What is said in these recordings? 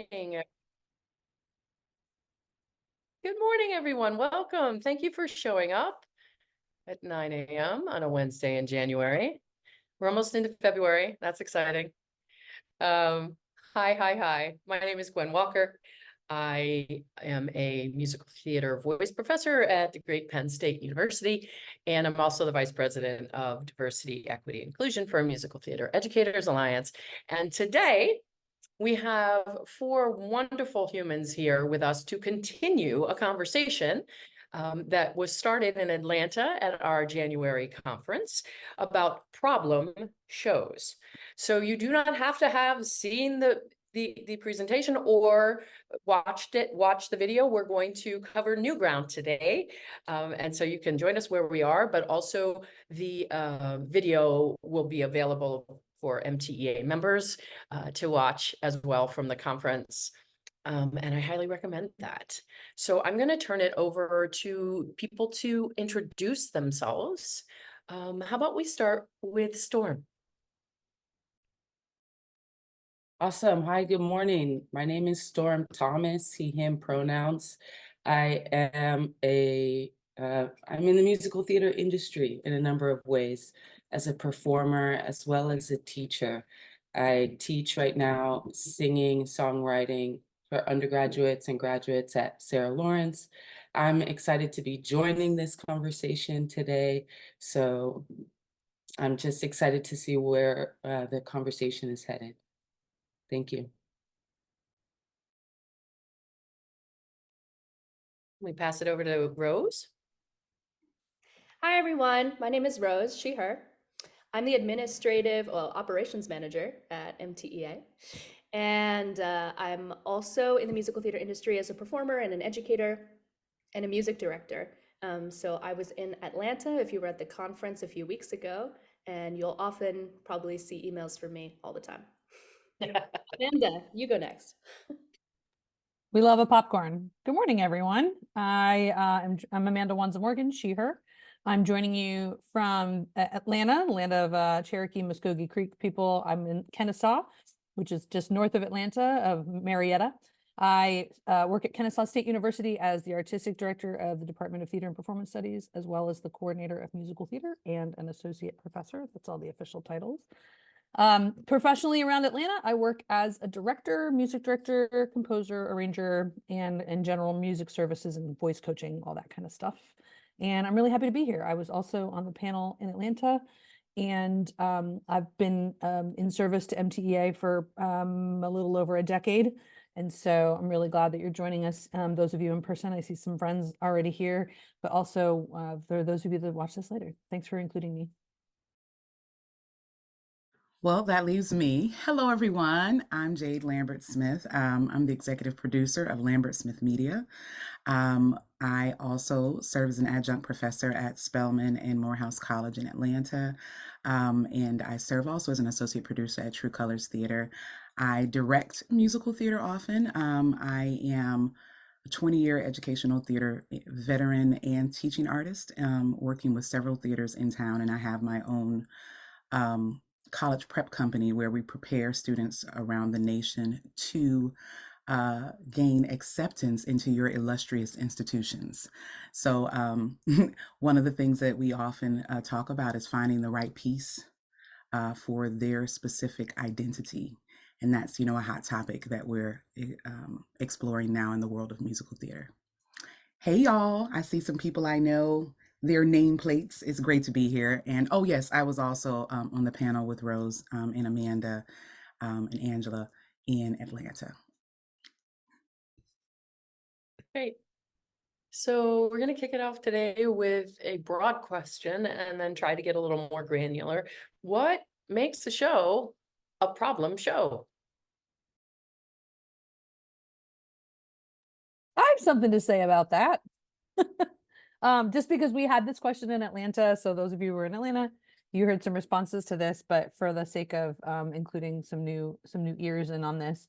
morning. Good morning, everyone. Welcome. Thank you for showing up at 9 a.m. on a Wednesday in January. We're almost into February. That's exciting. Hi. My name is Gwen Walker. I am a musical theater voice professor at the great Penn State University, and I'm also the vice president of Diversity, Equity, Inclusion for Musical Theater Educators Alliance. And today, we have four wonderful humans here with us to continue a conversation that was started in Atlanta at our January conference about problem shows. So you do not have to have seen the presentation or watch the video. We're going to cover new ground today. And so you can join us where we are, but also the video will be available for MTEA members to watch as well from the conference. And I highly recommend that. So I'm going to turn it over to people to introduce themselves. How about we start with Storm? Awesome. Hi, good morning. My name is Storm Thomas, he, him pronouns. I am I'm in the musical theater industry in a number of ways, as a performer as well as a teacher. I teach right now singing, songwriting for undergraduates and graduates at Sarah Lawrence. I'm excited to be joining this conversation today. So I'm just excited to see where the conversation is headed. Thank you. We pass it over to Rose. Hi, everyone. My name is Rose, she, her. I'm the administrative operations manager at MTEA. And I'm also in the musical theater industry as a performer and an educator and a music director. So I was in Atlanta, if you were at the conference a few weeks ago, and you'll often probably see emails from me all the time. Amanda, you go next. We love a popcorn. Good morning, everyone. I'm Amanda Wansa Morgan, she, her. I'm joining you from Atlanta, land of Cherokee, Muskogee Creek people. I'm in Kennesaw, which is just north of Atlanta, of Marietta. I work at Kennesaw State University as the artistic director of the Department of Theater and Performance Studies, as well as the coordinator of musical theater and an associate professor. That's all the official titles. Professionally around Atlanta, I work as a director, music director, composer, arranger, and in general music services and voice coaching, all that kind of stuff. And I'm really happy to be here. I was also on the panel in Atlanta, and I've been in service to MTEA for a little over a decade. And so I'm really glad that you're joining us. Those of you in person, I see some friends already here, but also for those of you that watch this later, thanks for including me. Well, that leaves me. Hello, everyone. I'm Jade Lambert-Smith. I'm the executive producer of Lambert-Smith Media. I also serve as an adjunct professor at Spelman and Morehouse College in Atlanta. And I serve also as an associate producer at True Colors Theater. I direct musical theater often. I am a 20-year educational theater veteran and teaching artist, working with several theaters in town, and I have my own college prep company where we prepare students around the nation to gain acceptance into your illustrious institutions. So one of the things that we often talk about is finding the right piece for their specific identity. And that's, a hot topic that we're exploring now in the world of musical theater. Hey, y'all, I see some people I know. Their nameplates. It's great to be here. And oh yes, I was also on the panel with Rose and Amanda and Angela in Atlanta. Great. So we're going to kick it off today with a broad question and then try to get a little more granular. What makes a show a problem show? I have something to say about that. Just because we had this question in Atlanta, so those of you who were in Atlanta, you heard some responses to this, but for the sake of including some new ears in on this,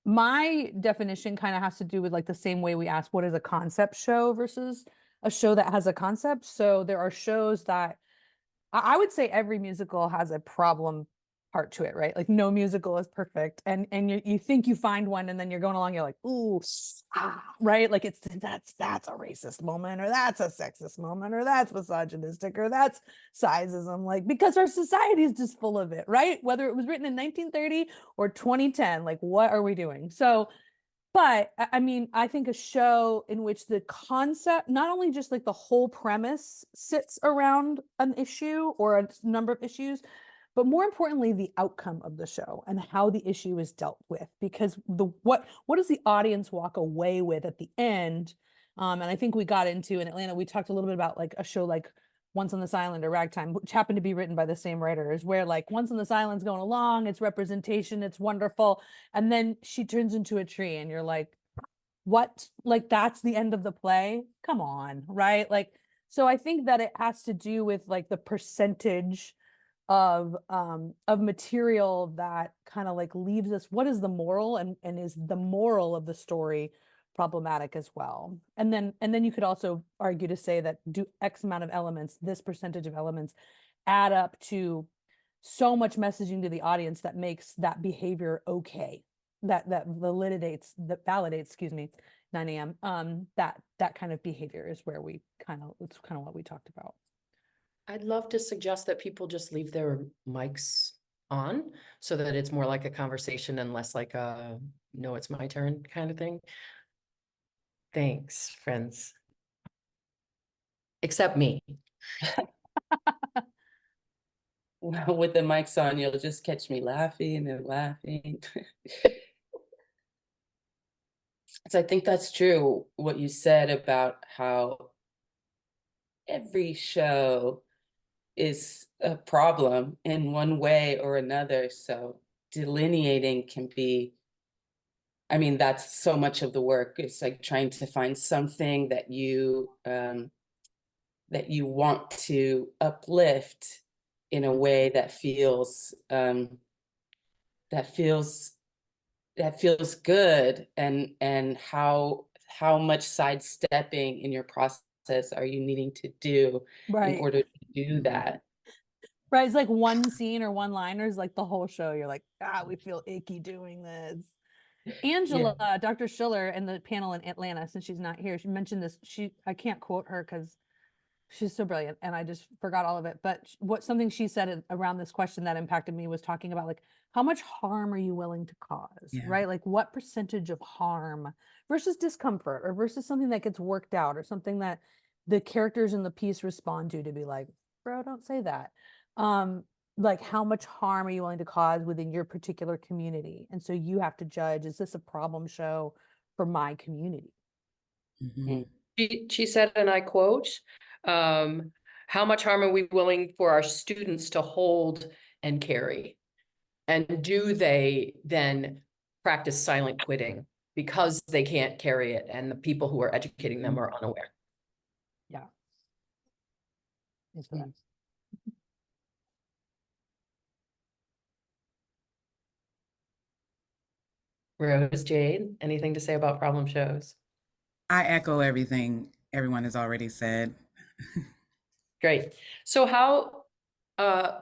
my definition kind of has to do with like the same way we ask what is a concept show versus a show that has a concept. So there are shows that I would say every musical has a problem part to it, right? Like no musical is perfect. And you think you find one and then you're going along, you're like, ooh, right? Like that's a racist moment, or that's a sexist moment, or that's misogynistic, or that's sizeism, like because our society is just full of it, right? Whether it was written in 1930 or 2010, like what are we doing? So but I mean, I think a show in which the concept, not only just like the whole premise sits around an issue or a number of issues, but more importantly, the outcome of the show and how the issue is dealt with. Because what does the audience walk away with at the end? And I think we got into in Atlanta, we talked a little bit about like a show like Once on This Island or Ragtime, which happened to be written by the same writers, where like Once on This Island's going along, it's representation, it's wonderful. And then she turns into a tree and you're like, what? Like that's the end of the play? Come on, right? Like, so I think that it has to do with like the percentage of material that kind of like leaves us, what is the moral, and is the moral of the story problematic as well? And then you could also argue to say that do X amount of elements, this percentage of elements add up to so much messaging to the audience that makes that behavior okay, that validates, excuse me, 9 a.m. That kind of behavior is where it's kind of what we talked about. I'd love to suggest that people just leave their mics on so that it's more like a conversation and less like a, no, it's my turn kind of thing. Thanks, friends. Except me. With the mics on, you'll just catch me laughing and laughing. So I think that's true, what you said about how every show is a problem in one way or another. So delineating can be, I mean, that's so much of the work. It's like trying to find something that you want to uplift in a way that feels good, and how much sidestepping in your process are you needing to do in order to do that? Right. It's like one scene or one liners, like the whole show. You're like, we feel icky doing this. Angela, Dr. Schiller in the panel in Atlanta, since she's not here, she mentioned this. I can't quote her because she's so brilliant and I just forgot all of it. But something she said around this question that impacted me was talking about like, how much harm are you willing to cause, right? Like what percentage of harm versus discomfort, or versus something that gets worked out, or something that the characters in the piece respond to be like, bro, don't say that. Like how much harm are you willing to cause within your particular community? And so you have to judge, is this a problem show for my community? Mm-hmm. She said, and I quote, how much harm are we willing for our students to hold and carry? And do they then practice silent quitting because they can't carry it and the people who are educating them are unaware? Yeah. Rose, Jade, anything to say about problem shows? I echo everything everyone has already said. Great. So how,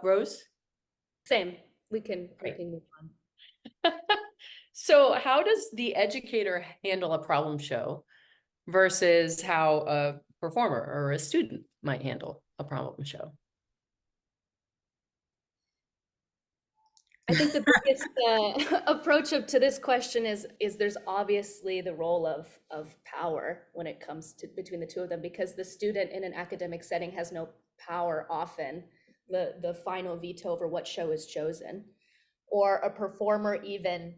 Rose? Same. We can move on. So how does the educator handle a problem show versus how a performer or a student might handle a problem show? I think the biggest approach to this question is there's obviously the role of power when it comes to between the two of them, because the student in an academic setting has no power often, the final veto over what show is chosen. Or a performer, even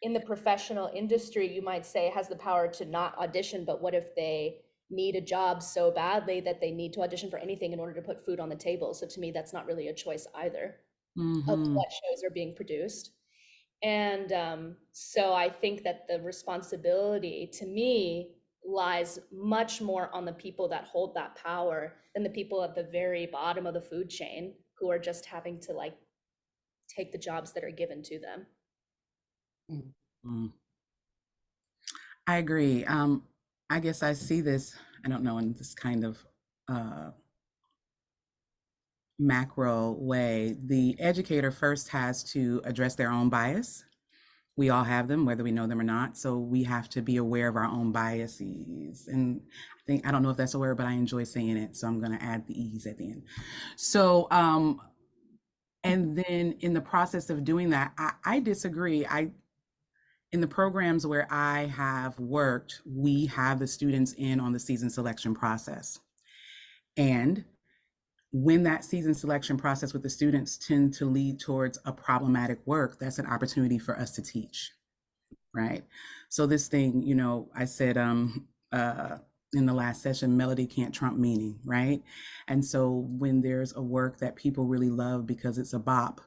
in the professional industry, you might say has the power to not audition, but what if they need a job so badly that they need to audition for anything in order to put food on the table? So to me, that's not really a choice either. Of what shows are being produced. And so I think that the responsibility to me lies much more on the people that hold that power than the people at the very bottom of the food chain who are just having to like take the jobs that are given to them. I agree. I guess I see this, I don't know, in this kind of macro way, the educator first has to address their own bias. We all have them, whether we know them or not. So we have to be aware of our own biases. And I don't know if that's a word, but I enjoy saying it. So I'm going to add the E's at the end. So, and then in the process of doing that, I disagree. In the programs where I have worked, we have the students in on the season selection process. And when that season selection process with the students tend to lead towards a problematic work, that's an opportunity for us to teach, right? So this thing, you know, I said in the last session, melody can't trump meaning, right? And so when there's a work that people really love because it's a bop,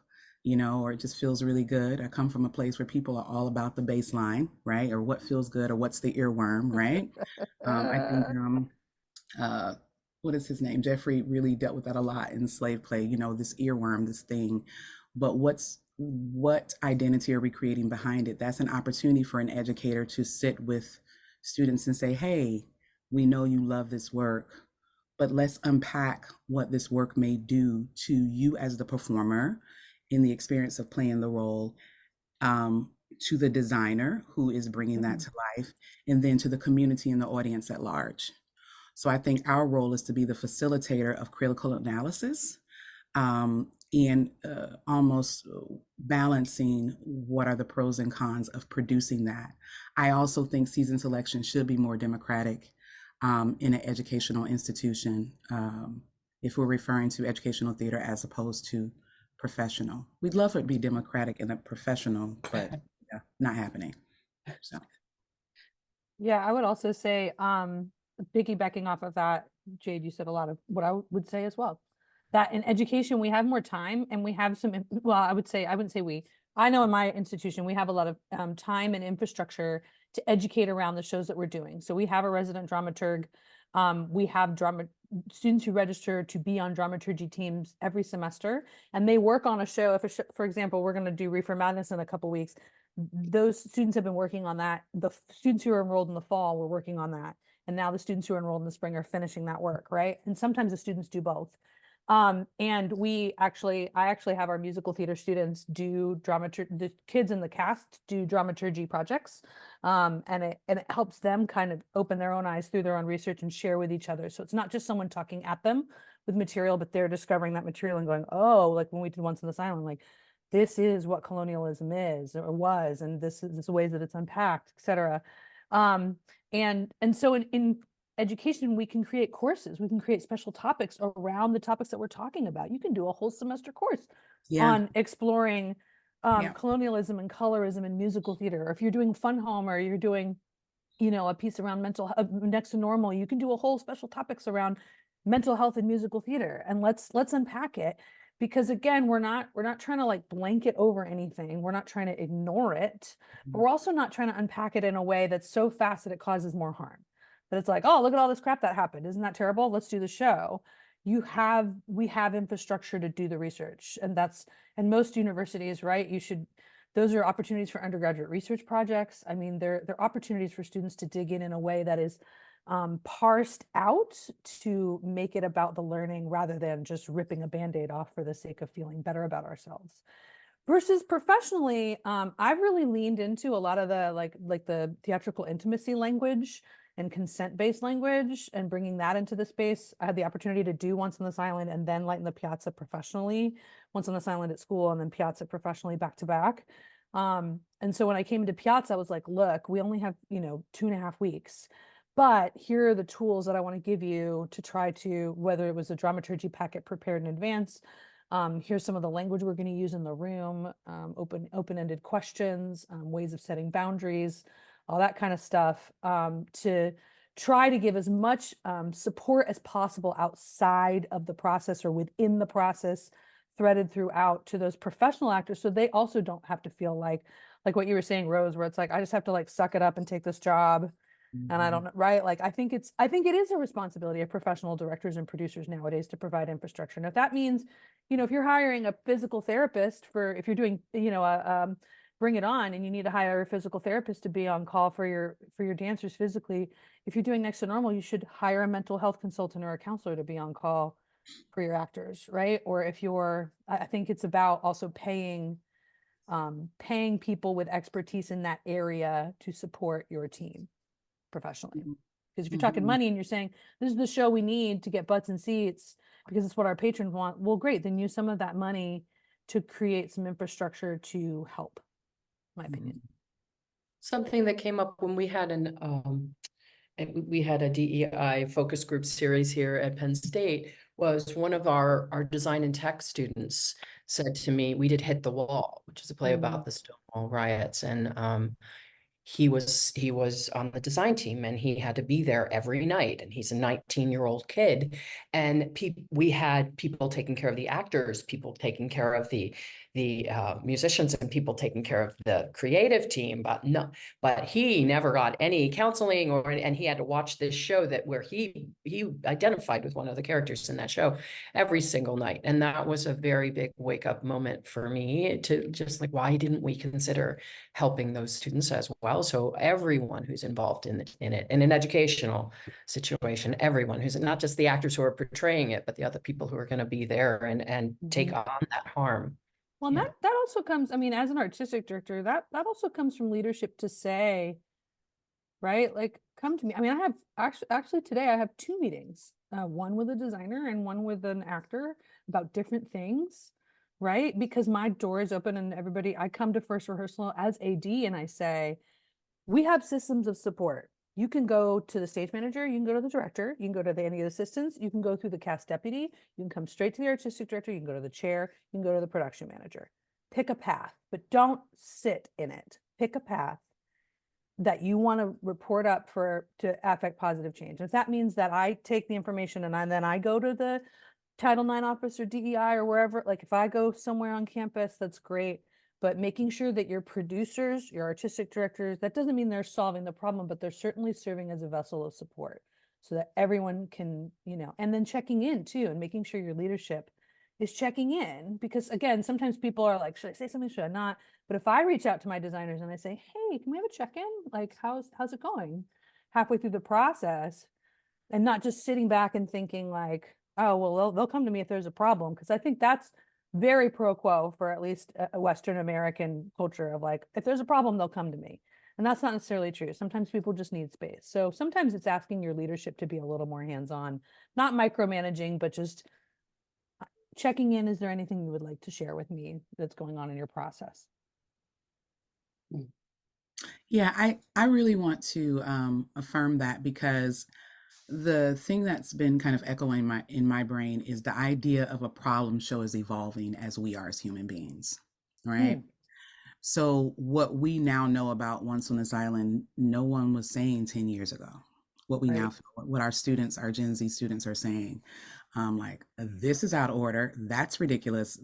you know, or it just feels really good. I come from a place where people are all about the bass line, right? Or what feels good, or what's the earworm, right? I think what is his name? Jeffrey really dealt with that a lot in slave play, you know, this earworm, this thing. But what identity are we creating behind it? That's an opportunity for an educator to sit with students and say, hey, we know you love this work, but let's unpack what this work may do to you as the performer in the experience of playing the role, to the designer who is bringing that to life, and then to the community and the audience at large. So I think our role is to be the facilitator of critical analysis, and almost balancing what are the pros and cons of producing that. I also think season selection should be more democratic in an educational institution, if we're referring to educational theater as opposed to professional. We'd love for it to be democratic and a professional, but yeah, not happening. So. Yeah, I would also say, piggybacking off of that, Jade, you said a lot of what I would say as well. That in education, we have more time and we have some, well, I wouldn't say we, I know in my institution, we have a lot of time and infrastructure to educate around the shows that we're doing. So we have a resident dramaturg. We have students who register to be on dramaturgy teams every semester, and they work on a show. If a show, for example, we're going to do Reefer Madness in a couple weeks, those students have been working on that. The students who are enrolled in the fall were working on that. And now the students who are enrolled in the spring are finishing that work, right? And sometimes the students do both. And I actually have our musical theater students do the kids in the cast do dramaturgy projects. And it helps them kind of open their own eyes through their own research and share with each other. So it's not just someone talking at them with material, but they're discovering that material and going, oh, like when we did Once on this Island, like this is what colonialism is or was, and this is the ways that it's unpacked, et cetera. And so in education, we can create courses, we can create special topics around the topics that we're talking about. You can do a whole semester course on exploring colonialism and colorism in musical theater. Or if you're doing Fun Home, or you're doing, you know, a piece around Next to Normal, you can do a whole special topics around mental health in musical theater. And let's unpack it. Because again, we're not trying to like blanket over anything. We're not trying to ignore it, but we're also not trying to unpack it in a way that's so fast that it causes more harm. That it's like, oh, look at all this crap that happened. Isn't that terrible? Let's do the show. We have infrastructure to do the research, and most universities, right? Those are opportunities for undergraduate research projects. I mean, they're opportunities for students to dig in a way that is parsed out to make it about the learning rather than just ripping a Band-Aid off for the sake of feeling better about ourselves. Versus professionally, I've really leaned into a lot of the like the theatrical intimacy language and consent-based language and bringing that into the space. I had the opportunity to do Once on this Island and then Light in the Piazza professionally, Once on this Island at school and then Piazza professionally back to back. And so when I came into Piazza, I was like, look, we only have, 2.5 weeks. But here are the tools that I want to give you to try to, whether it was a dramaturgy packet prepared in advance, here's some of the language we're going to use in the room, open-ended questions, ways of setting boundaries, all that kind of stuff, to try to give as much support as possible outside of the process or within the process, threaded throughout to those professional actors, so they also don't have to feel like what you were saying, Rose, where it's like, I just have to like suck it up and take this job. And I don't know, right? Like, I think it is a responsibility of professional directors and producers nowadays to provide infrastructure. And if that means, if you're hiring a physical therapist if you're doing, Bring It On, and you need to hire a physical therapist to be on call for your dancers physically, if you're doing Next to Normal, you should hire a mental health consultant or a counselor to be on call for your actors, right? Or if you're, I think it's about also paying people with expertise in that area to support your team professionally. Because if you're talking money and you're saying, this is the show we need to get butts and seats because it's what our patrons want, well, great, then use some of that money to create some infrastructure to help, in my opinion. Something that came up when we had we had a DEI focus group series here at Penn State was one of our design and tech students said to me, we did Hit the Wall, which is a play about the Stonewall riots. And he was on the design team and he had to be there every night, and he's a 19-year-old kid, and we had people taking care of the actors, people taking care of the musicians, and people taking care of the creative team, but he never got any counseling, and he had to watch this show where he identified with one of the characters in that show every single night. And that was a very big wake-up moment for me to just like, why didn't we consider helping those students as well? So everyone who's involved in it, in an educational situation, everyone who's not just the actors who are portraying it, but the other people who are going to be there and take on that harm. Well, and that also comes, I mean, as an artistic director, that also comes from leadership to say, right, like, come to me. I mean, I have actually today I have 2 meetings, one with a designer and one with an actor about different things, right? Because my door is open and everybody, I come to first rehearsal as AD and I say, we have systems of support. You can go to the stage manager, you can go to the director, you can go to any of the assistants, you can go through the cast deputy, you can come straight to the artistic director, you can go to the chair, you can go to the production manager. Pick a path, but don't sit in it. Pick a path that you want to report up to affect positive change. If that means that I take the information and then I go to the Title IX office or DEI or wherever, like if I go somewhere on campus, that's great. But making sure that your producers, your artistic directors, that doesn't mean they're solving the problem, but they're certainly serving as a vessel of support so that everyone can, and then checking in too, and making sure your leadership is checking in. Because again, sometimes people are like, should I say something, should I not? But if I reach out to my designers and I say, hey, can we have a check-in? Like, how's it going halfway through the process? And not just sitting back and thinking like, oh, well, they'll come to me if there's a problem. Because I think that's very pro quo for at least a Western American culture of like, if there's a problem, they'll come to me. And that's not necessarily true. Sometimes people just need space. So sometimes it's asking your leadership to be a little more hands-on, not micromanaging, but just checking in. Is there anything you would like to share with me that's going on in your process? Yeah, I really want to affirm that, because the thing that's been kind of echoing in my brain is the idea of a problem show is evolving as we are as human beings, right? So what we now know about Once on This Island, no one was saying 10 years ago. What we now feel, what our students, our Gen Z students are saying, like, this is out of order, that's ridiculous.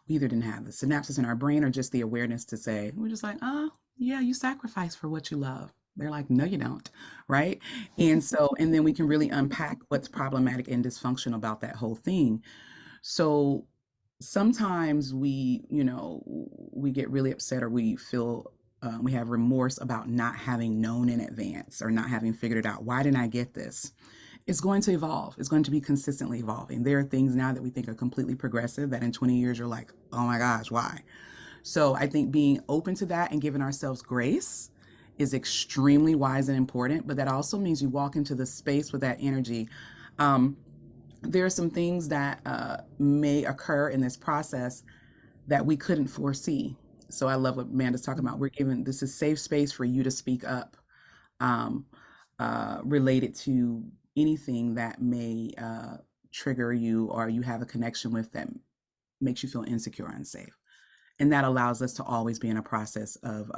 We either didn't have the synapses in our brain or just the awareness to say, we're just like, oh, yeah, you sacrifice for what you love. They're like, no, you don't, right? And so, and then we can really unpack what's problematic and dysfunctional about that whole thing. So sometimes we get really upset, or we feel we have remorse about not having known in advance or not having figured it out. Why didn't I get this? It's going to evolve. It's going to be consistently evolving. There are things now that we think are completely progressive that in 20 years you're like, oh my gosh, why? So I think being open to that and giving ourselves grace is extremely wise and important, but that also means you walk into the space with that energy. There are some things that may occur in this process that we couldn't foresee. So I love what Amanda's talking about. This is safe space for you to speak up related to anything that may trigger you or you have a connection with that makes you feel insecure or unsafe. And that allows us to always be in a process of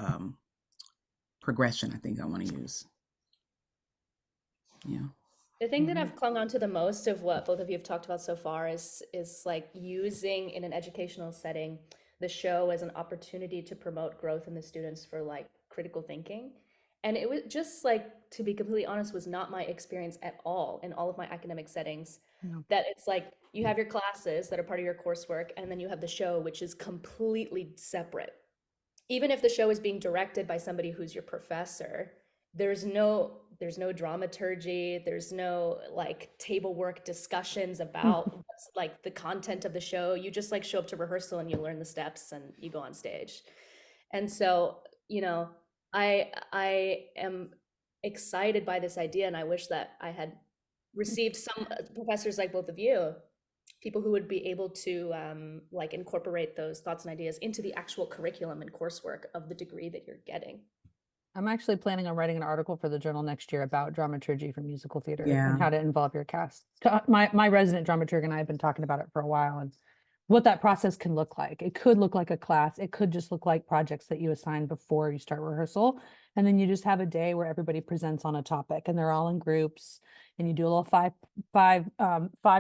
progression, I think I want to use. Yeah. The thing that I've clung on to the most of what both of you have talked about so far is like using in an educational setting the show as an opportunity to promote growth in the students for like critical thinking. And it was just like, to be completely honest, was not my experience at all in all of my academic settings. No. That it's like you have your classes that are part of your coursework, and then you have the show, which is completely separate. Even if the show is being directed by somebody who's your professor, there's no dramaturgy, there's no like table work discussions about what's like the content of the show. You just like show up to rehearsal and you learn the steps and you go on stage. And so, you know, I am excited by this idea, and I wish that I had received some professors like both of you, people who would be able to like incorporate those thoughts and ideas into the actual curriculum and coursework of the degree that you're getting. I'm actually planning on writing an article for the journal next year about dramaturgy for musical theater Yeah. and how to involve your cast. My resident dramaturg and I have been talking about it for a while, and what that process can look like. It could look like a class. It could just look like projects that you assign before you start rehearsal. And then you just have a day where everybody presents on a topic and they're all in groups, and you do a little 5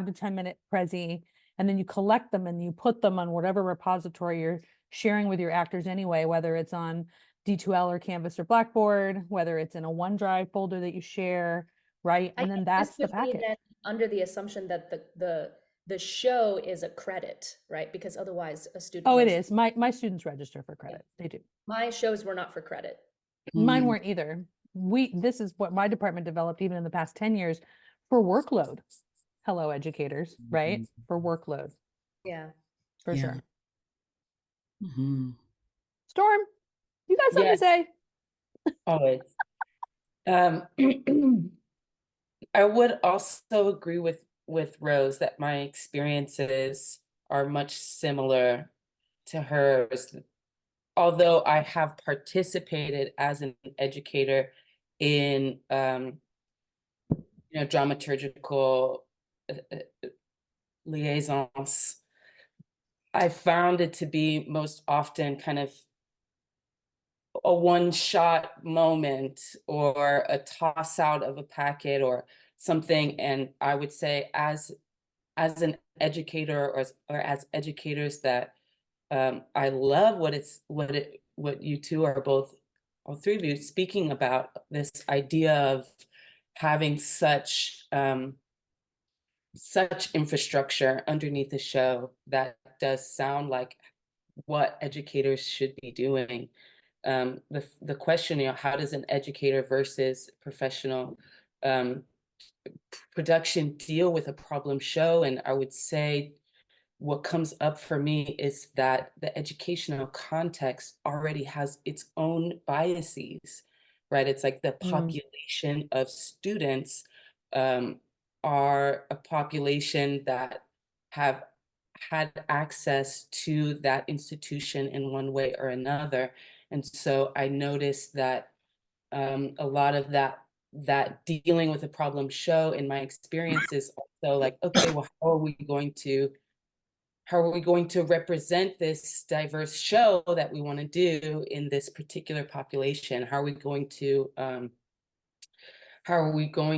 to 10 minute prezi, and then you collect them and you put them on whatever repository you're sharing with your actors anyway, whether it's on D2L or Canvas or Blackboard, whether it's in a OneDrive folder that you share, right? And then that's the packet. Then under the assumption that the show is a credit, right? Because otherwise a student. Oh, it is. My students register for credit. They do. My shows were not for credit. Mine weren't either. This is what my department developed even in the past 10 years for workload. Hello, educators, right? For workload. Yeah. For Yeah. sure. Storm, you got something to say? Always. I would also agree with Rose that my experiences are much similar to hers. Although I have participated as an educator in dramaturgical liaisons, I found it to be most often kind of a one-shot moment or a toss out of a packet or something. And I would say as an educator or as educators that I love what you two are both, all three of you, speaking about, this idea of having such infrastructure underneath the show that does sound like what educators should be doing. The question, how does an educator versus professional production deal with a problem show? And I would say what comes up for me is that the educational context already has its own biases, right? It's like the population of students are a population that have had access to that institution in one way or another. And so I noticed that a lot of that dealing with a problem show in my experiences also like, okay, well, how are we going to represent this diverse show that we want to do in this particular population? How are we going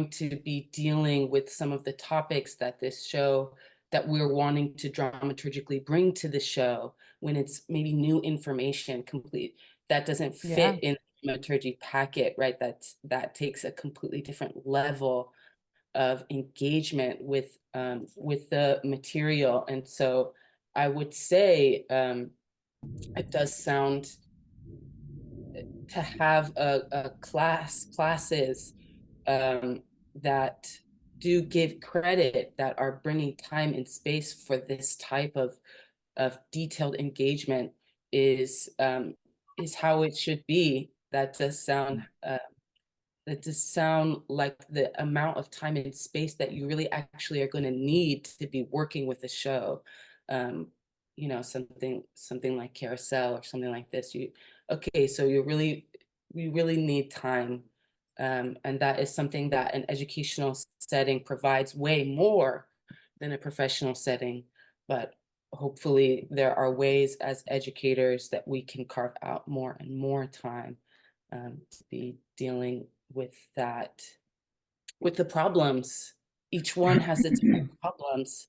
to be dealing with some of the topics that this show, that we're wanting to dramaturgically bring to the show, when it's maybe new information complete that doesn't fit in the dramaturgy packet, right? That takes a completely different level of engagement with the material. And so I would say it does sound to have classes that do give credit, that are bringing time and space for this type of detailed engagement is how it should be. That does sound like the amount of time and space that you really actually are going to need to be working with a show. Something like Carousel or something like this. So we really need time. And that is something that an educational setting provides way more than a professional setting. But hopefully there are ways as educators that we can carve out more and more time to be dealing with with the problems. Each one has its own problems.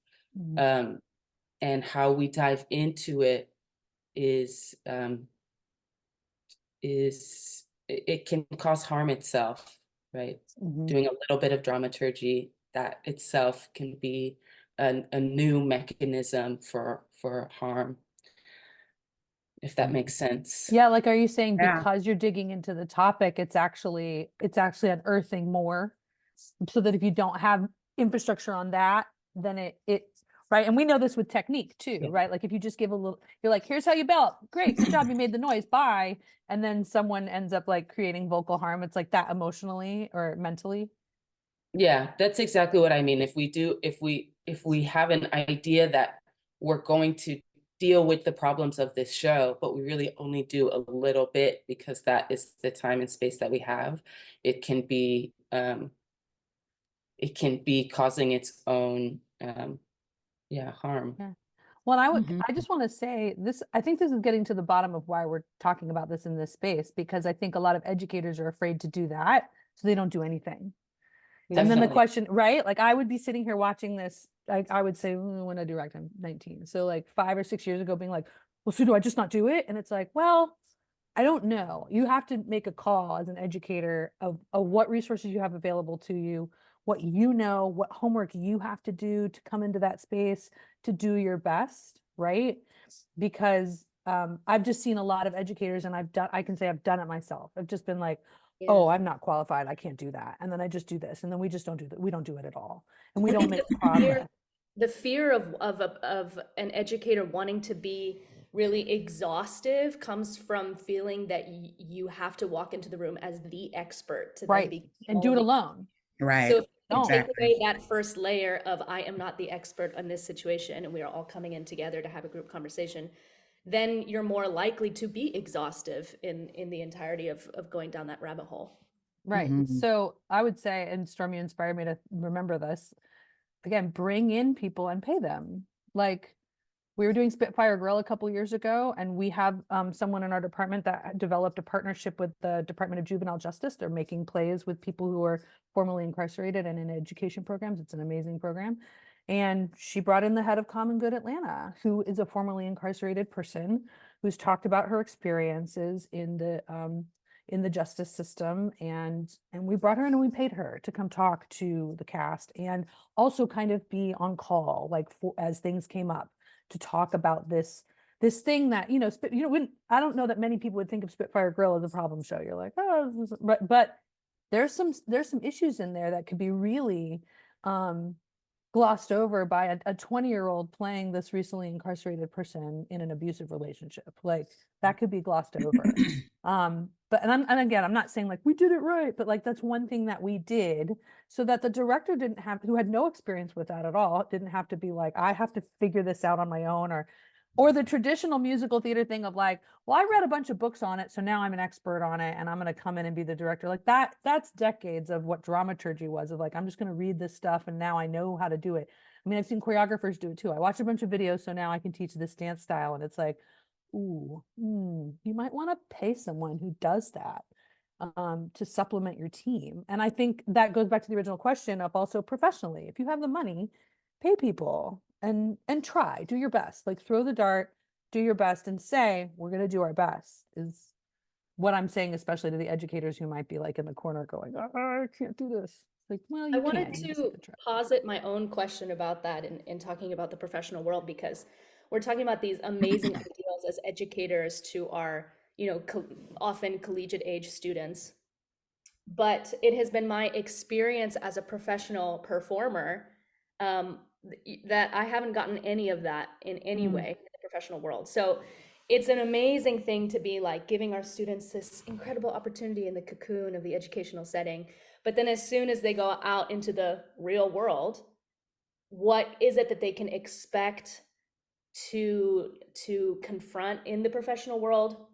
And how we dive into it it can cause harm itself, right? Doing a little bit of dramaturgy, that itself can be a new mechanism for harm. if that makes sense. Yeah, like, are you saying Yeah. because you're digging into the topic, it's actually unearthing more, so that if you don't have infrastructure on that, then it's right. And we know this with technique too, Yeah. right? Like if you just give a little, you're like, here's how you belt. Great, good job, you made the noise, bye. And then someone ends up like creating vocal harm. It's like that emotionally or mentally. Yeah, that's exactly what I mean. If we have an idea that we're going to deal with the problems of this show, but we really only do a little bit because that is the time and space that we have, it can be causing its own harm. Yeah. Well, Mhm. I just want to say this, I think this is getting to the bottom of why we're talking about this in this space, because I think a lot of educators are afraid to do that, so they don't do anything. And then the Definitely. question, right? Like I would be sitting here watching this, I would say, when I direct, I'm 19. So like 5 or 6 years ago being like, well, so do I just not do it? And it's like, well, I don't know. You have to make a call as an educator of what resources you have available to you, what you know, what homework you have to do to come into that space to do your best, right? Because I've just seen a lot of educators, and I can say I've done it myself. I've just been like, oh, I'm not qualified, I can't do that. And then I just do this, and then we just don't do that. We don't do it at all. And we don't make progress. The fear of an educator wanting to be really exhaustive comes from feeling that you have to walk into the room as the expert to then Right. be And do it alone. Right. So if you take Exactly. away that first layer of I am not the expert on this situation and we are all coming in together to have a group conversation, then you're more likely to be exhaustive in the entirety of going down that rabbit hole. Right. Mhm. So I would say, and Storm, you inspired me to remember this, again, bring in people and pay them. Like we were doing Spitfire Grill a couple years ago, and we have someone in our department that developed a partnership with the Department of Juvenile Justice. They're making plays with people who are formerly incarcerated and in education programs. It's an amazing program. And she brought in the head of Common Good Atlanta, who is a formerly incarcerated person who's talked about her experiences in the justice system. And we brought her in and we paid her to come talk to the cast and also kind of be on call, like as things came up, to talk about this thing that, I don't know that many people would think of Spitfire Grill as a problem show. You're like, oh, but there's some issues in there that could be really glossed over by a 20-year-old playing this recently incarcerated person in an abusive relationship. Like that could be glossed over. But and again, I'm not saying like we did it right, but like that's one thing that we did so that the director who had no experience with that at all, didn't have to be like, I have to figure this out on my own, or the traditional musical theater thing of like, well, I read a bunch of books on it, so now I'm an expert on it and I'm going to come in and be the director. Like that's decades of what dramaturgy was, of like, I'm just going to read this stuff and now I know how to do it. I mean, I've seen choreographers do it too. I watched a bunch of videos, so now I can teach this dance style. And it's like, ooh, you might want to pay someone who does that to supplement your team. And I think that goes back to the original question of also professionally, if you have the money, pay people and try, do your best, like throw the dart, do your best and say, we're going to do our best, is what I'm saying, especially to the educators who might be like in the corner going, oh, I can't do this. Like, well, you I wanted can. You just to have to try. posit my own question about that in talking about the professional world, because we're talking about these amazing ideals as educators to our, often collegiate age students. But it has been my experience as a professional performer that I haven't gotten any of that in any way in the professional world. So it's an amazing thing to be like giving our students this incredible opportunity in the cocoon of the educational setting. But then as soon as they go out into the real world, what is it that they can expect to confront in the professional world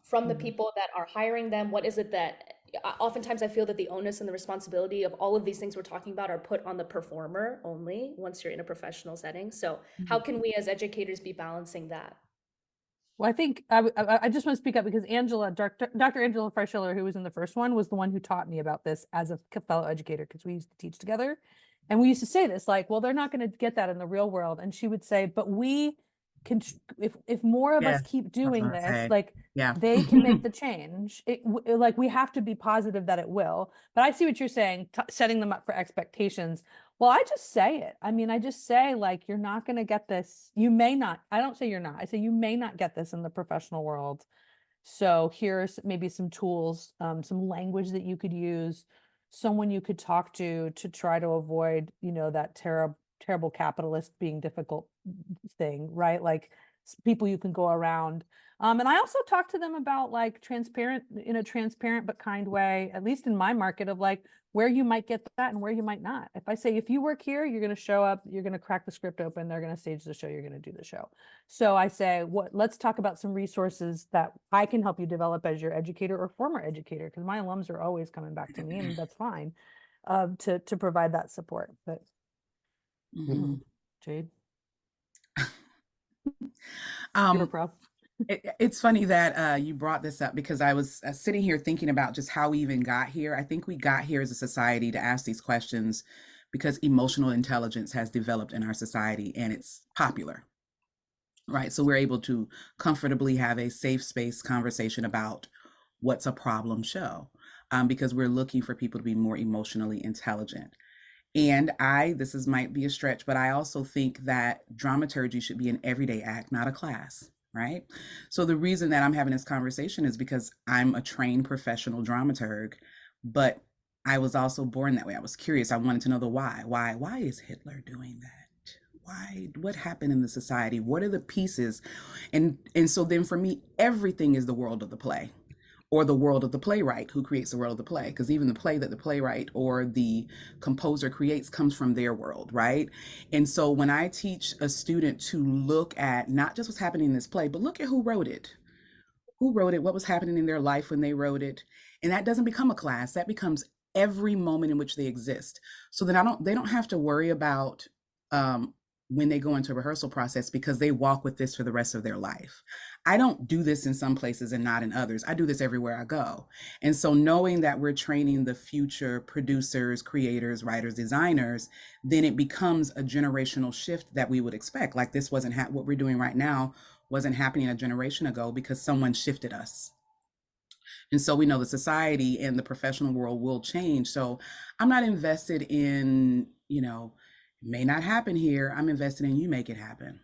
from the people that are hiring them? What is it that oftentimes I feel that the onus and the responsibility of all of these things we're talking about are put on the performer only once you're in a professional setting. So how can we as educators be balancing that? Well, I think I just want to speak up because Dr. Angela Schiller, who was in the first one, was the one who taught me about this as a fellow educator, because we used to teach together. And we used to say this, like, well, they're not going to get that in the real world. And she would say, but we can, if more of us keep doing this, like, they can make the change. Like, we have to be positive that it will. But I see what you're saying, setting them up for expectations. Well, I just say it. I mean, I just say like, you're not going to get this. You may not. I don't say you're not. I say you may not get this in the professional world. So here's maybe some tools, some language that you could use, someone you could talk to try to avoid, that terrible capitalist being difficult thing, right? Like people you can go around. And I also talk to them about like in a transparent but kind way, at least in my market, of like where you might get that and where you might not. If I say, if you work here, you're going to show up, you're going to crack the script open, they're going to stage the show, you're going to do the show. So I say, let's talk about some resources that I can help you develop as your educator or former educator, because my alums are always coming back to me, and that's fine, to provide that support. But Jade, give her props. It's funny that you brought this up, because I was sitting here thinking about just how we even got here. I think we got here as a society to ask these questions because emotional intelligence has developed in our society and it's popular, right? So we're able to comfortably have a safe space conversation about what's a problem show, because we're looking for people to be more emotionally intelligent. And this might be a stretch, but I also think that dramaturgy should be an everyday act, not a class, right? So the reason that I'm having this conversation is because I'm a trained professional dramaturg, but I was also born that way. I was curious. I wanted to know the why. Why is Hitler doing that? Why? What happened in the society? What are the pieces? And so then for me, everything is the world of the play, or the world of the playwright who creates the world of the play, because even the play that the playwright or the composer creates comes from their world, right? And so when I teach a student to look at not just what's happening in this play, but look at who wrote it, what was happening in their life when they wrote it, and that doesn't become a class, that becomes every moment in which they exist. So then they don't have to worry about when they go into a rehearsal process, because they walk with this for the rest of their life. I don't do this in some places and not in others. I do this everywhere I go. And so knowing that we're training the future producers, creators, writers, designers, then it becomes a generational shift that we would expect. Like this wasn't what we're doing right now wasn't happening a generation ago because someone shifted us. And so we know the society and the professional world will change. So I'm not invested in, may not happen here. I'm invested in you make it happen,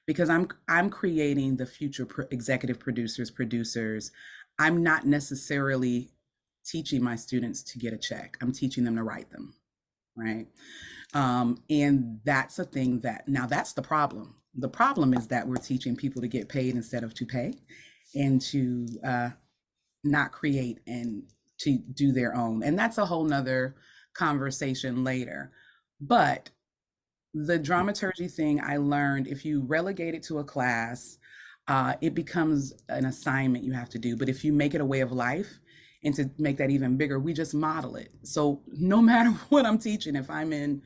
because I'm creating the future executive producers. I'm not necessarily teaching my students to get a check. I'm teaching them to write them, right? And that's a thing that's the problem. The problem is that we're teaching people to get paid instead of to pay, and to not create and to do their own. And that's a whole nother conversation later. But the dramaturgy thing, I learned if you relegate it to a class, it becomes an assignment you have to do. But if you make it a way of life, and to make that even bigger, we just model it. So no matter what I'm teaching, if I'm in,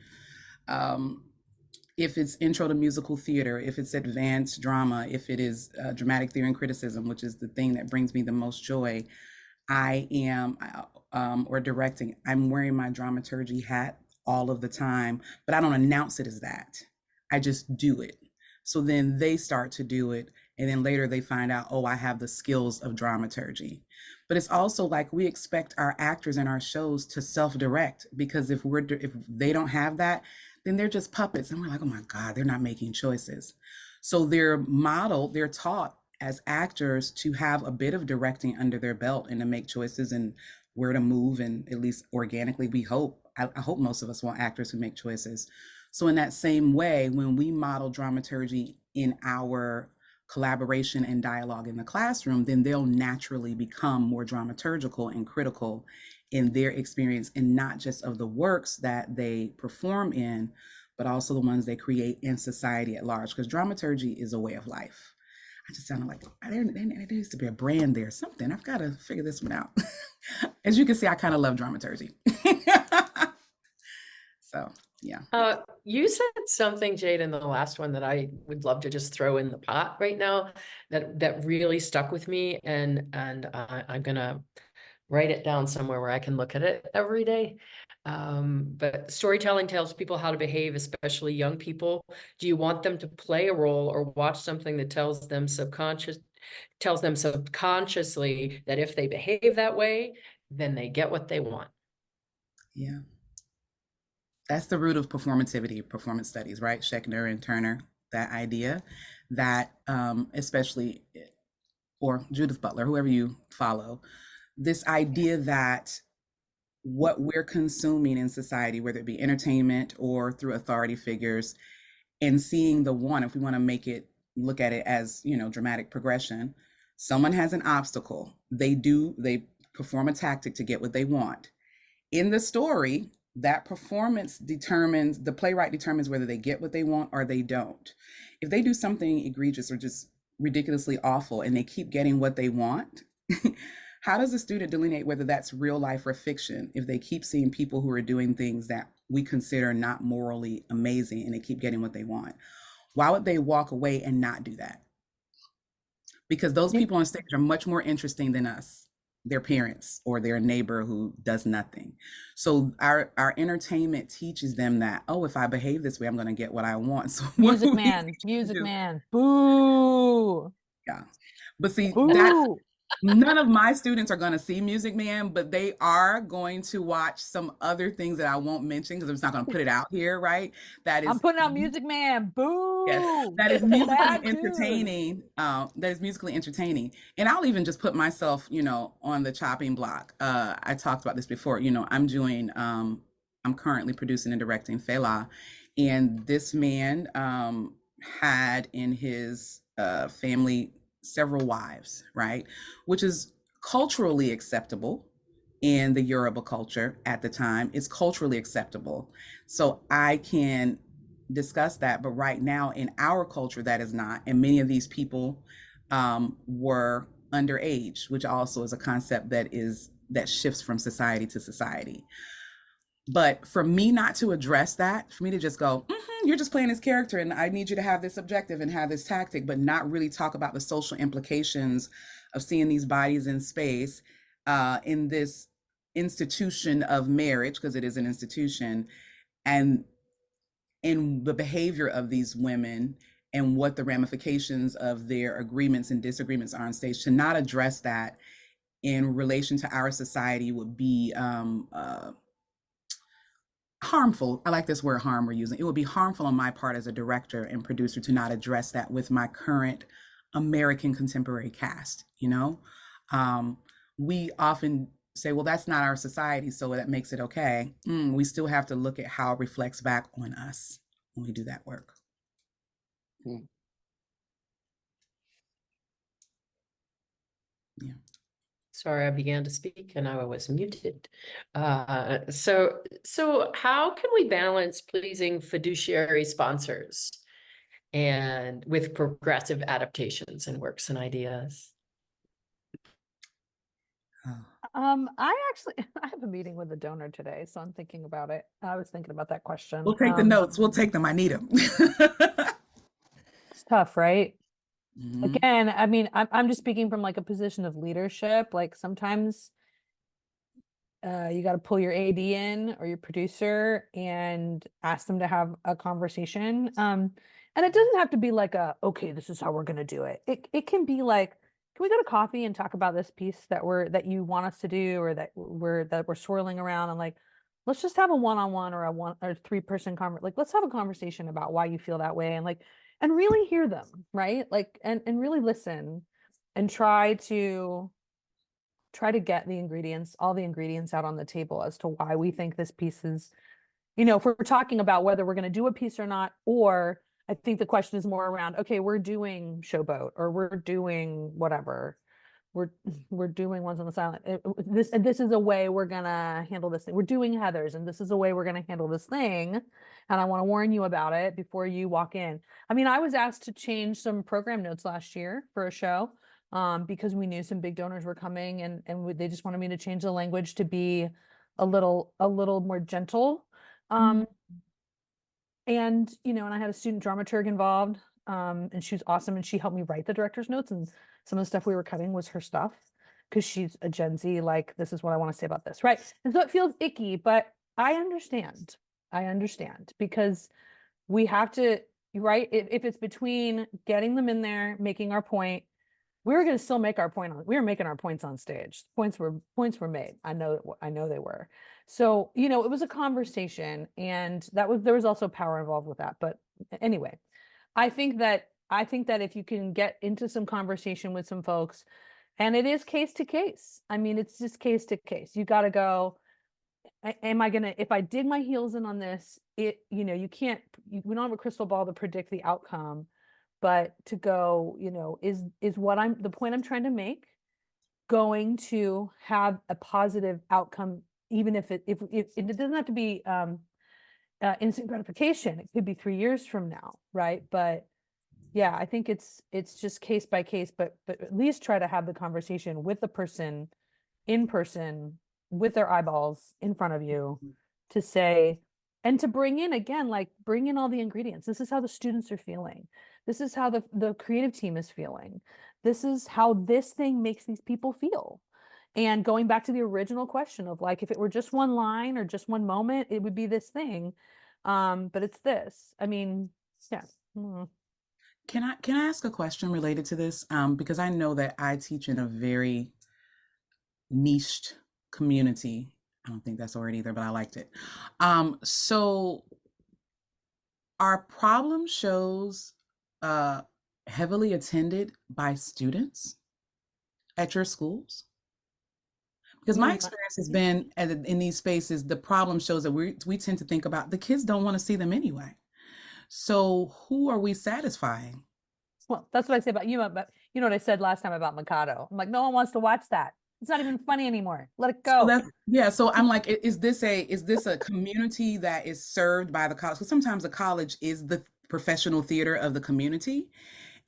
if it's intro to musical theater, if it's advanced drama, if it is dramatic theory and criticism, which is the thing that brings me the most joy, I am, or directing, I'm wearing my dramaturgy hat all of the time, but I don't announce it as that. I just do it. So then they start to do it, and then later they find out, oh, I have the skills of dramaturgy. But it's also like we expect our actors in our shows to self-direct, because if they don't have that, then they're just puppets, and we're like, oh my God, they're not making choices. So they're taught as actors to have a bit of directing under their belt and to make choices and where to move, and at least organically, we hope. I hope most of us want actors who make choices. So in that same way, when we model dramaturgy in our collaboration and dialogue in the classroom, then they'll naturally become more dramaturgical and critical in their experience, and not just of the works that they perform in, but also the ones they create in society at large, because dramaturgy is a way of life. I just sounded like there needs to be a brand there, something. I've got to figure this one out. As you can see, I kind of love dramaturgy. So, yeah. You said something, Jade, in the last one that I would love to just throw in the pot right now that really stuck with me, and I'm gonna write it down somewhere where I can look at it every day. But storytelling tells people how to behave, especially young people. Do you want them to play a role or watch something that tells them subconsciously that if they behave that way, then they get what they want? Yeah. That's the root of performativity, performance studies, right? Schechner and Turner, that idea that especially, or Judith Butler, whoever you follow, this idea that what we're consuming in society, whether it be entertainment or through authority figures, and seeing the one, if we want to make it, look at it as, you know, dramatic progression, someone has an obstacle. They perform a tactic to get what they want. In the story, that performance determines, the playwright determines whether they get what they want or they don't. If they do something egregious or just ridiculously awful and they keep getting what they want, how does the student delineate whether that's real life or fiction if they keep seeing people who are doing things that we consider not morally amazing and they keep getting what they want? Why would they walk away and not do that? Because those people on stage are much more interesting than us, their parents or their neighbor who does nothing. So our entertainment teaches them that, oh, if I behave this way, I'm going to get what I want. So Music Man, boo. Yeah. But see, Boo. that's, none of my students are going to see Music Man, but they are going to watch some other things that I won't mention because I'm just not going to put it out here, right? That is, I'm putting out Music Man, boo. yes, that is musically Bad dude. entertaining. That is musically entertaining. And I'll even just put myself, you know, on the chopping block. I talked about this before. You know, I'm currently producing and directing Fela, and this man had in his family several wives, right? Which is culturally acceptable in the Yoruba culture at the time. It's culturally acceptable. So I can discuss that, but right now in our culture, that is not. And many of these people were underage, which also is a concept that shifts from society to society. But for me not to address that, for me to just go, you're just playing this character and I need you to have this objective and have this tactic, but not really talk about the social implications of seeing these bodies in space in this institution of marriage, because it is an institution, and in the behavior of these women and what the ramifications of their agreements and disagreements are on stage. To not address that in relation to our society would be harmful. I like this word harm we're using. It would be harmful on my part as a director and producer to not address that with my current American contemporary cast, you know? We often say, well, that's not our society, so that makes it okay. We still have to look at how it reflects back on us when we do that work. Yeah. Sorry, I began to speak and I was muted. So how can we balance pleasing fiduciary sponsors and with progressive adaptations and works and ideas? I have a meeting with a donor today, so I'm thinking about it. I was thinking about that question. We'll take the notes. We'll take them. I need them. It's tough, right? Mhm. Again, I mean, I'm just speaking from like a position of leadership. Like sometimes you got to pull your AD in or your producer and ask them to have a conversation. And it doesn't have to be like okay, this is how we're gonna do it. It can be like, can we go to coffee and talk about this piece that you want us to do, or that we're swirling around, and like, let's just have a one-on-one or a three-person conversation. Like, let's have a conversation about why you feel that way, and like, and really hear them, right? Like, and really listen and try to get all the ingredients out on the table as to why we think this piece is, if we're talking about whether we're going to do a piece or not, or I think the question is more around, okay, we're doing Showboat, or we're doing whatever. We're doing Ones on the Silent. This is a way we're gonna handle this thing. We're doing Heathers, and this is a way we're gonna handle this thing. And I want to warn you about it before you walk in. I mean, I was asked to change some program notes last year for a show, because we knew some big donors were coming, and they just wanted me to change the language to be a little more gentle. And and I had a student dramaturg involved, and she was awesome, and she helped me write the director's notes, and some of the stuff we were cutting was her stuff, because she's a Gen Z, like, this is what I want to say about this, right? And so it feels icky, but I understand, because we have to, right? If it's between getting them in there, making our point, we were going to still make our point we were making our points on stage. Points were made. I know they were. So, you know, it was a conversation, and there was also power involved with that. But anyway, I think that if you can get into some conversation with some folks, and it is case to case. I mean, it's just case to case. You got to go, if I dig my heels in on this, you know, we don't have a crystal ball to predict the outcome, but to go, you know, is the point I'm trying to make going to have a positive outcome, even if it doesn't have to be instant gratification. It could be 3 years from now, right? But yeah, I think it's just case by case, but at least try to have the conversation with the person in person, with their eyeballs in front of you, to say, and to bring in all the ingredients. This is how the students are feeling. This is how the creative team is feeling. This is how this thing makes these people feel. And going back to the original question of like, if it were just one line or just one moment, it would be this thing. But it's this. I mean, yeah. Can I ask a question related to this? Because I know that I teach in a very niched community. I don't think that's the word either, but I liked it. So are problem shows heavily attended by students at your schools? Because my experience has been in these spaces, the problem shows that we tend to think about the kids don't want to see them anyway. So who are we satisfying? Well, that's what I say about you, but you know what I said last time about Mikado? I'm like, no one wants to watch that. It's not even funny anymore. Let it go. So I'm like, is this a community that is served by the college? Because sometimes the college is the professional theater of the community.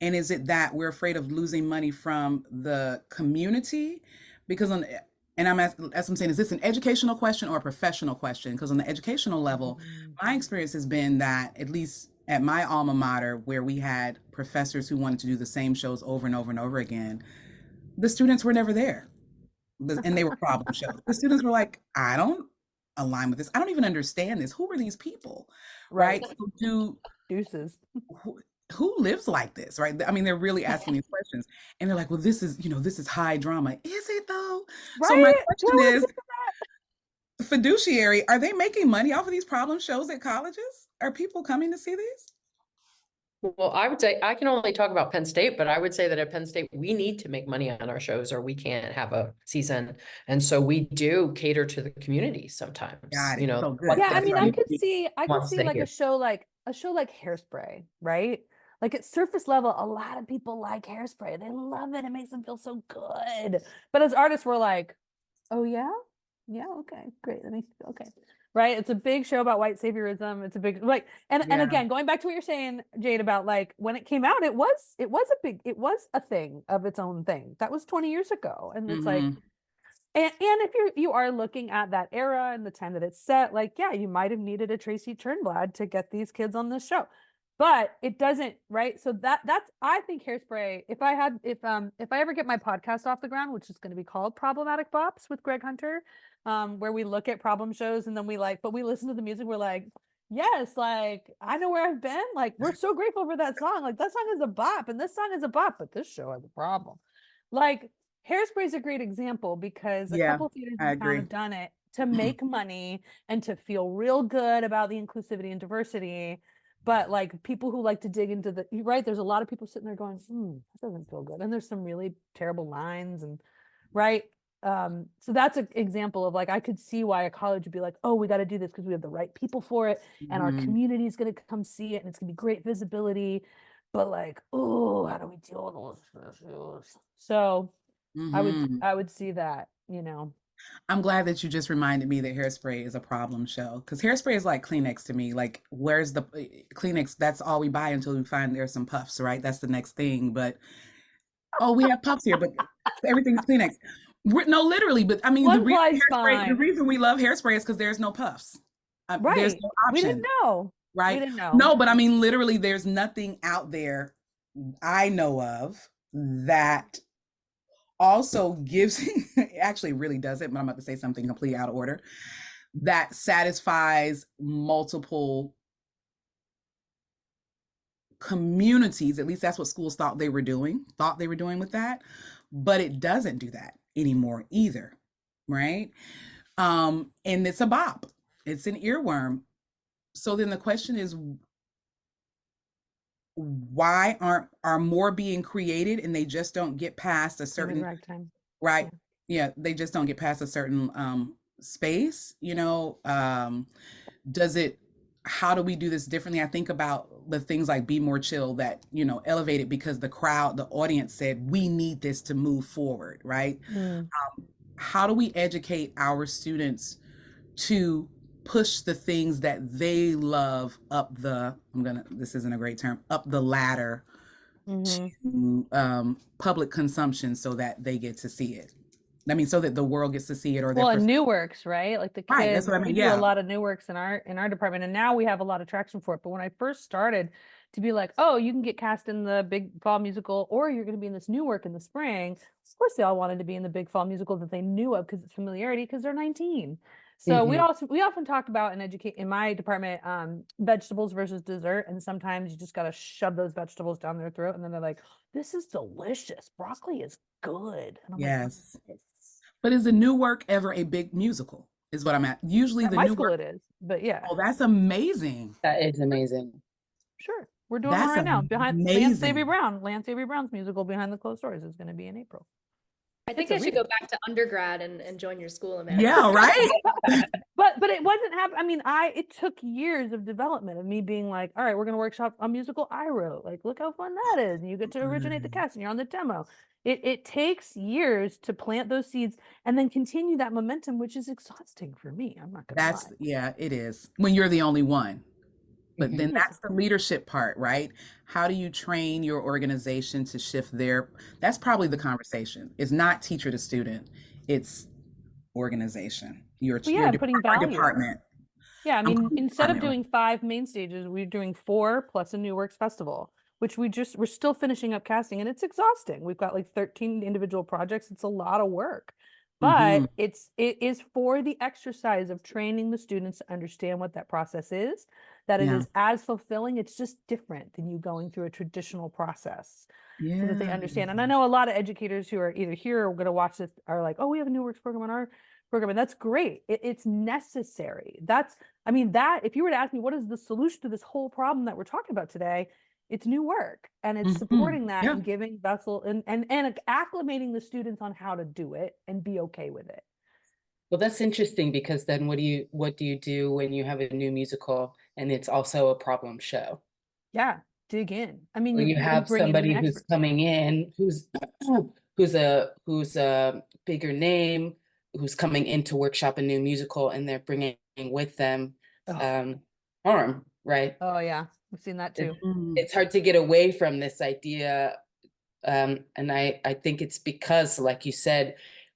And is it that we're afraid of losing money from the community? Because as I'm saying, is this an educational question or a professional question? Because on the educational level, my experience has been that, at least at my alma mater, where we had professors who wanted to do the same shows over and over and over again, the students were never there. And they were problem shows. The students were like, I don't align with this. I don't even understand this. Who are these people? Right? So who lives like this, right? I mean, they're really asking these questions, and they're like, well, this is high drama. Is it though? Right? So my question is, fiduciary, are they making money off of these problem shows at colleges? Are people coming to see these? Well, I would say, I can only talk about Penn State, but I would say that at Penn State, we need to make money on our shows or we can't have a season. And so we do cater to the community sometimes. Got it. You know, so good. Yeah, I mean, I could see like hear. a show like Hairspray, right? Like at surface level, a lot of people like Hairspray. They love it. It makes them feel so good. But as artists, we're like, oh yeah? Yeah, okay, great. That makes okay. Right? It's a big show about white saviorism. It's a big and again, going back to what you're saying, Jade, about like when it came out, it was a thing of its own thing. That was 20 years ago. And it's like, and if you are looking at that era and the time that it's set, like, yeah, you might have needed a Tracy Turnblad to get these kids on this show. But it doesn't, right? So that's I think Hairspray, if I ever get my podcast off the ground, which is going to be called Problematic Bops with Greg Hunter, where we look at problem shows and then we listen to the music, we're like, yes, like I know where I've been. Like, we're so grateful for that song. Like, that song is a bop and this song is a bop, but this show has a problem. Like, Hairspray is a great example because a couple theaters in town have done it to make money and to feel real good about the inclusivity and diversity. But like people who like to dig into there's a lot of people sitting there going, that doesn't feel good. And there's some really terrible lines and so that's an example of like, I could see why a college would be like, oh, we got to do this because we have the right people for it. And our community is going to come see it and it's going to be great visibility. But like, oh, how do we deal with all those issues? So I would see that, you know. I'm glad that you just reminded me that Hairspray is a problem show, because Hairspray is like Kleenex to me. Like, where's the Kleenex? That's all we buy until we find there's some puffs, right? That's the next thing. But we have puffs here, but everything's Kleenex. No, literally. But I mean, the reason we love Hairspray is because there's no puffs. Right. There's no option. We didn't know. Right. We didn't know. No, but I mean, literally, there's nothing out there I know of that also gives, actually really does it, but I'm about to say something completely out of order, that satisfies multiple communities, at least that's what schools thought they were doing with that, but it doesn't do that anymore either, right? And it's a bop, it's an earworm. So then the question is, why are more being created and they just don't get past a certain Right time. right? Yeah, they just don't get past a certain space, you know. How do we do this differently? I think about the things like Be More Chill that, you know, elevated because the audience said, we need this to move forward, right? How do we educate our students to push the things that they love up the, this isn't a great term, up the ladder to public consumption so that they get to see it? I mean, so that the world gets to see it, or well, and new works, right? Like the kids, right, that's what I mean. we do a lot of new works in our department, and now we have a lot of traction for it. But when I first started to be like, oh, you can get cast in the big fall musical, or you're going to be in this new work in the spring. Of course, they all wanted to be in the big fall musical that they knew of because it's familiarity, because they're 19. So we often talk about in my department, vegetables versus dessert, and sometimes you just got to shove those vegetables down their throat, and then they're like, "This is delicious. Broccoli is good." And I'm yes. like, but is the new work ever a big musical? Is what I'm at. Usually, the my new school work. it is, but yeah. Oh, that's amazing. That is amazing. Sure, we're doing one right now. Behind Lance Avery Brown's musical Behind the Closed Doors is going to be in April. I think I should go back to undergrad and join your school, Amanda. Yeah, right. But it wasn't happening. I mean, it took years of development of me being like, all right, we're going to workshop a musical I wrote. Like, look how fun that is. And you get to originate the cast and you're on the demo. It takes years to plant those seeds and then continue that momentum, which is exhausting for me. I'm not going to lie. Yeah, it is when you're the only one. But then that's the leadership part, right? How do you train your organization to shift that's probably the conversation. It's not teacher to student, it's organization. Your putting value. Department. Yeah, I mean, instead of doing 5 main stages, we're doing 4 plus a New Works Festival, which we're still finishing up casting, and it's exhausting. We've got like 13 individual projects. It's a lot of work. But it is for the exercise of training the students to understand what that process is, that it is as fulfilling. It's just different than you going through a traditional process so that they understand. And I know a lot of educators who are either here or going to watch this are like, oh, we have a New Works program on our program. And that's great. It's necessary. If you were to ask me, what is the solution to this whole problem that we're talking about today? It's new work, and it's supporting that and giving vessel and acclimating the students on how to do it and be okay with it. Well, that's interesting, because then what do you do when you have a new musical and it's also a problem show? Yeah, dig in. I mean, you have somebody who's coming in who's a bigger name, who's coming in to workshop a new musical, and they're bringing with them harm, right? Oh yeah, we've seen that too. It's hard to get away from this idea, and I think it's because, like you said,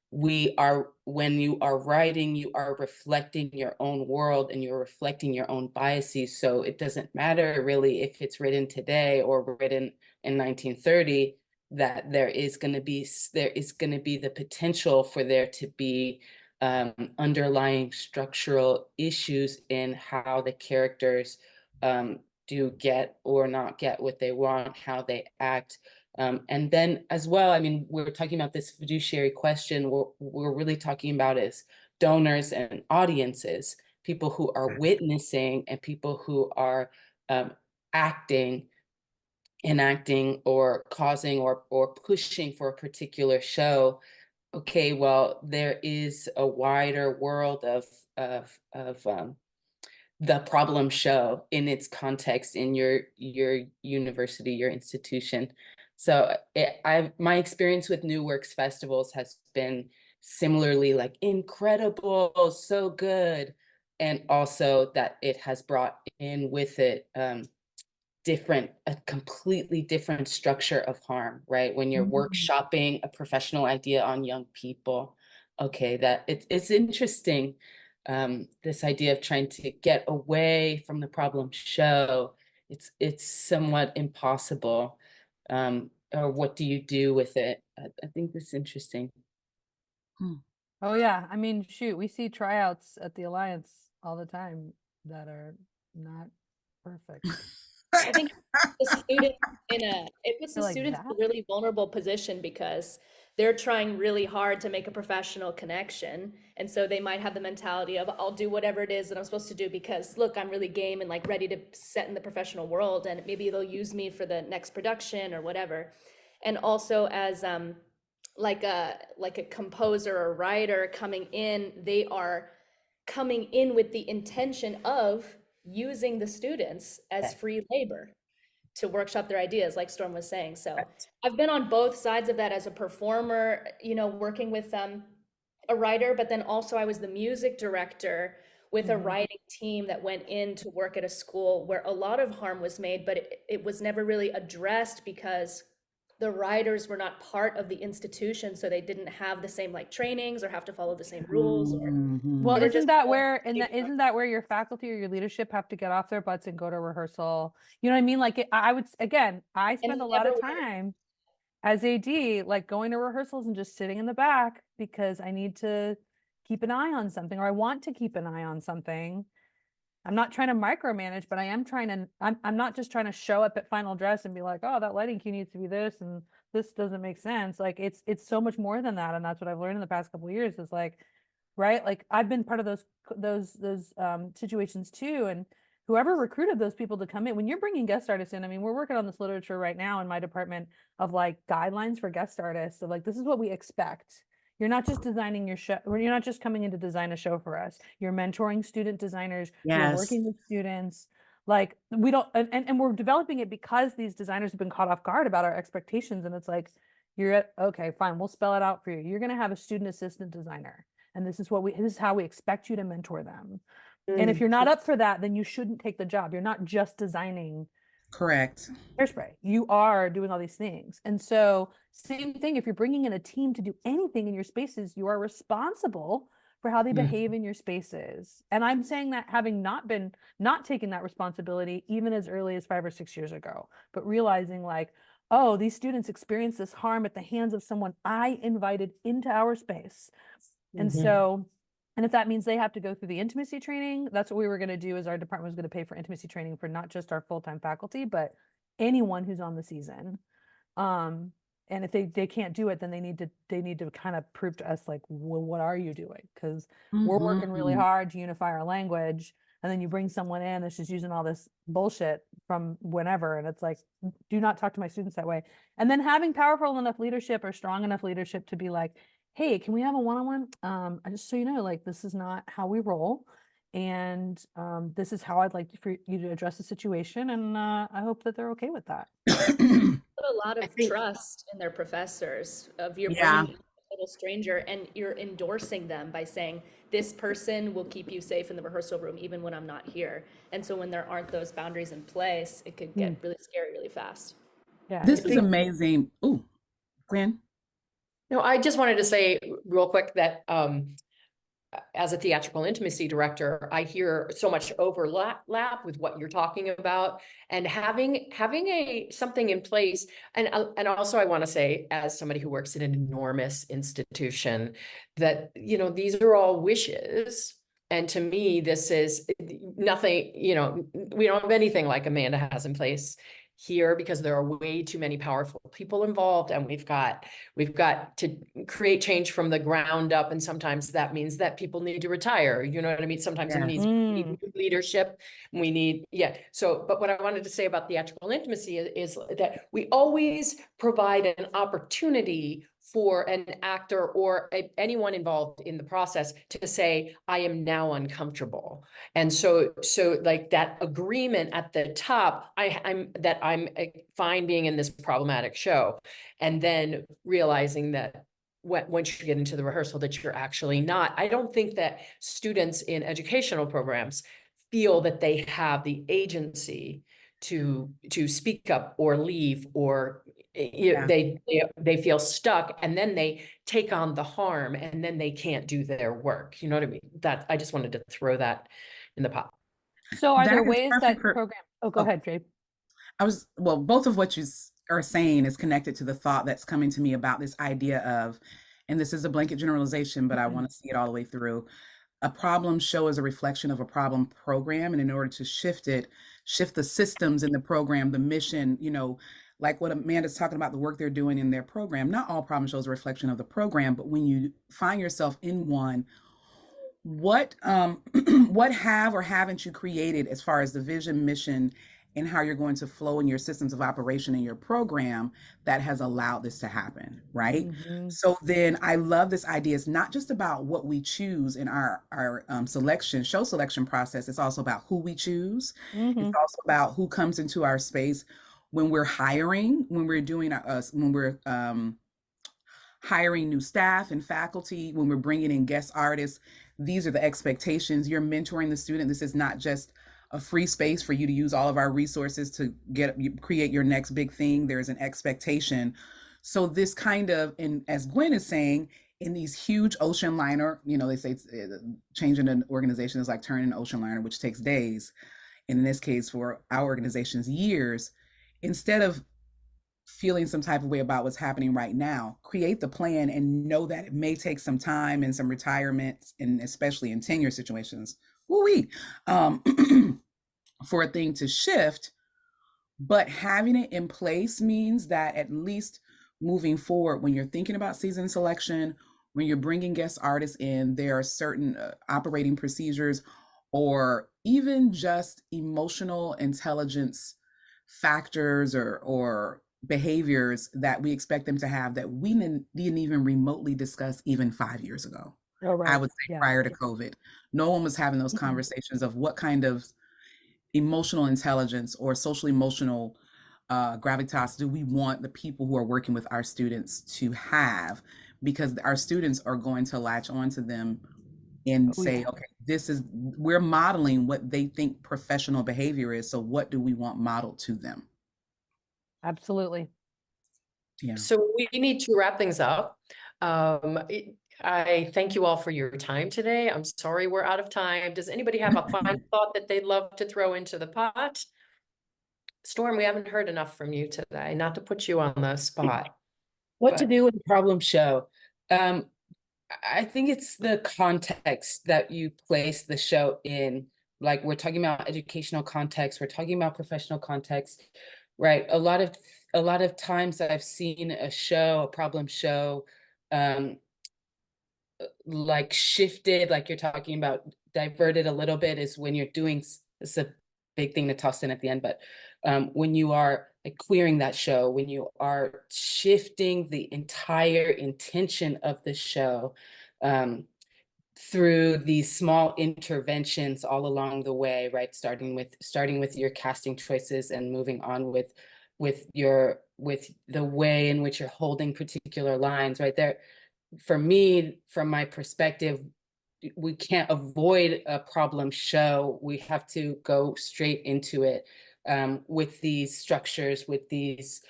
when you are writing, you are reflecting your own world and you're reflecting your own biases. So it doesn't matter really if it's written today or written in 1930, that there is going to be the potential for there to be underlying structural issues in how the characters do get or not get what they want, how they act. And then as well, I mean, we're talking about this fiduciary question. We're really talking about is donors and audiences, people who are witnessing and people who are enacting or causing or pushing for a particular show. Okay, well, there is a wider world of the problem show in its context in your university, your institution. So my experience with New Works festivals has been similarly like incredible, so good, and also that it has brought in with it a completely different structure of harm, right? When you're workshopping a professional idea on young people, okay, that it's interesting. This idea of trying to get away from the problem show, it's somewhat impossible. Or what do you do with it? I think this is interesting. Oh yeah, I mean, shoot, we see tryouts at the Alliance all the time that are not perfect. I think the student it puts the Like students in that? a really vulnerable position because they're trying really hard to make a professional connection. And so they might have the mentality of, I'll do whatever it is that I'm supposed to do because look, I'm really game and like ready to set in the professional world. And maybe they'll use me for the next production or whatever. And also as like a composer or writer coming in, they are coming in with the intention of using the students as free labor to workshop their ideas, like Storm was saying. So I've been on both sides of that as a performer, you know, working with a writer, but then also I was the music director with a writing team that went in to work at a school where a lot of harm was made, but it was never really addressed because the writers were not part of the institution, so they didn't have the same like trainings or have to follow the same rules. Or Well, they were isn't just that where, and that, isn't that where your faculty or your leadership have to get off their butts and go to rehearsal? You know what I mean? Like I would, again, I spend a lot never of were. time as AD, like going to rehearsals and just sitting in the back because I need to keep an eye on something, or I want to keep an eye on something. I'm not trying to micromanage, but I am trying to, I'm not just trying to show up at final dress and be like, oh, that lighting cue needs to be this and this doesn't make sense. Like it's so much more than that. And that's what I've learned in the past couple of years is like, right? Like I've been part of those situations too. And whoever recruited those people to come in, when you're bringing guest artists in, I mean, we're working on this literature right now in my department of like guidelines for guest artists. So like, this is what we expect. You're not just designing your show, or you're not just coming in to design a show for us. You're mentoring student designers. You're Yes. working with students. Like we don't, and we're developing it because these designers have been caught off guard about our expectations. And it's like, okay, fine, we'll spell it out for you. You're going to have a student assistant designer. And this is how we expect you to mentor them. And if you're not up for that, then you shouldn't take the job. You're not just designing Correct. hairspray. You are doing all these things. And so same thing, if you're bringing in a team to do anything in your spaces, you are responsible for how they behave in your spaces. And I'm saying that having not taken that responsibility even as early as 5 or 6 years ago, but realizing like, oh, these students experience this harm at the hands of someone I invited into our space. And so, and if that means they have to go through the intimacy training, that's what we were going to do, is our department was going to pay for intimacy training for not just our full-time faculty, but anyone who's on the season. And if they can't do it, then they need to kind of prove to us like, well, what are you doing? Because we're working really hard to unify our language. And then you bring someone in that's just using all this bullshit from whenever. And it's like, do not talk to my students that way. And then having powerful enough leadership or strong enough leadership to be like, hey, can we have a one-on-one? Just so you know, like, this is not how we roll. And this is how I'd like for you to address the situation. And I hope that they're okay with that. Put a lot of trust in their professors of you're Yeah. bringing a total stranger and you're endorsing them by saying, this person will keep you safe in the rehearsal room, even when I'm not here. And so when there aren't those boundaries in place, it could get really scary really fast. Yeah. This is amazing. Ooh, Gwen. No, I just wanted to say real quick that as a theatrical intimacy director, I hear so much overlap with what you're talking about, and having something in place. And also I want to say, as somebody who works in an enormous institution, that, you know, these are all wishes. And to me, this is nothing, you know, we don't have anything like Amanda has in place here, because there are way too many powerful people involved, and we've got to create change from the ground up. And sometimes that means that people need to retire. You know what I mean? Sometimes it means we need new leadership. We need, So, but what I wanted to say about theatrical intimacy is that we always provide an opportunity for an actor or anyone involved in the process to say, I am now uncomfortable. And so like that agreement at the top, I'm fine being in this problematic show. And then realizing that once you get into the rehearsal that you're actually not. I don't think that students in educational programs feel that they have the agency to speak up or leave, or they feel stuck, and then they take on the harm, and then they can't do their work. You know what I mean? That I just wanted to throw that in the pot. So are there ways that program? Oh, go ahead, Jade. Both of what you are saying is connected to the thought that's coming to me about this idea of, and this is a blanket generalization, but I want to see it all the way through. a problem show is a reflection of a problem program. And in order to shift it, shift the systems in the program, the mission, like what Amanda's talking about, the work they're doing in their program. Not all problem shows are a reflection of the program, but when you find yourself in one, what what have or haven't you created as far as the vision, mission, and how you're going to flow in your systems of operation in your program that has allowed this to happen, right? So then I love this idea. It's not just about what we choose in our show selection process. It's also about who we choose. It's also about who comes into our space when we're hiring, when we're doing when we're hiring new staff and faculty, when we're bringing in guest artists. These are the expectations. You're mentoring the student. This is not just a free space for you to use all of our resources to create your next big thing. There's an expectation. So this kind of, and as Gwen is saying, in these huge ocean liner, they say changing an organization is like turning an ocean liner, which takes days. And in this case, for our organizations, years. Instead of feeling some type of way about what's happening right now, create the plan and know that it may take some time and some retirements, and especially in tenure situations, for a thing to shift. But having it in place means that at least moving forward, when you're thinking about season selection, when you're bringing guest artists in, there are certain operating procedures or even just emotional intelligence factors or behaviors that we expect them to have that we didn't even remotely discuss even 5 years ago. Oh, right. I would say prior to COVID, no one was having those conversations of what kind of emotional intelligence or social emotional gravitas do we want the people who are working with our students to have, because our students are going to latch onto them and say, okay, we're modeling what they think professional behavior is. So what do we want modeled to them? Absolutely. Yeah. So we need to wrap things up. I thank you all for your time today. I'm sorry we're out of time. Does anybody have a final thought that they'd love to throw into the pot? Storm, we haven't heard enough from you today, not to put you on the spot. What to do with a problem show? I think it's the context that you place the show in. Like, we're talking about educational context, we're talking about professional context, right? A lot of times I've seen a problem show, like shifted, like you're talking about, diverted a little bit, is when you're doing, it's a big thing to toss in at the end, but when you are like queering that show, when you are shifting the entire intention of the show through these small interventions all along the way, right? Starting with your casting choices and moving on with the way in which you're holding particular lines, right there. For me, from my perspective, we can't avoid a problem show. We have to go straight into it with these structures, with these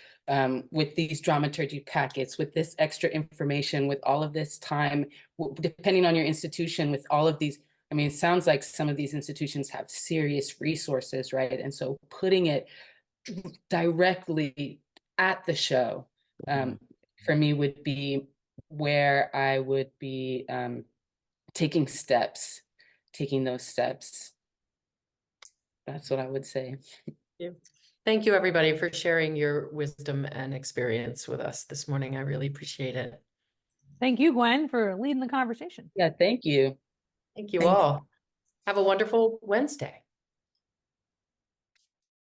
dramaturgy packets, with this extra information, with all of this time, depending on your institution, with all of these. I mean, it sounds like some of these institutions have serious resources, right? And so putting it directly at the show, for me, would be where I would be taking those steps. That's what I would say. Thank you, everybody, for sharing your wisdom and experience with us this morning. I really appreciate it. Thank you, Gwen, for leading the conversation. Yeah, thank you. Thank you all. Have a wonderful Wednesday.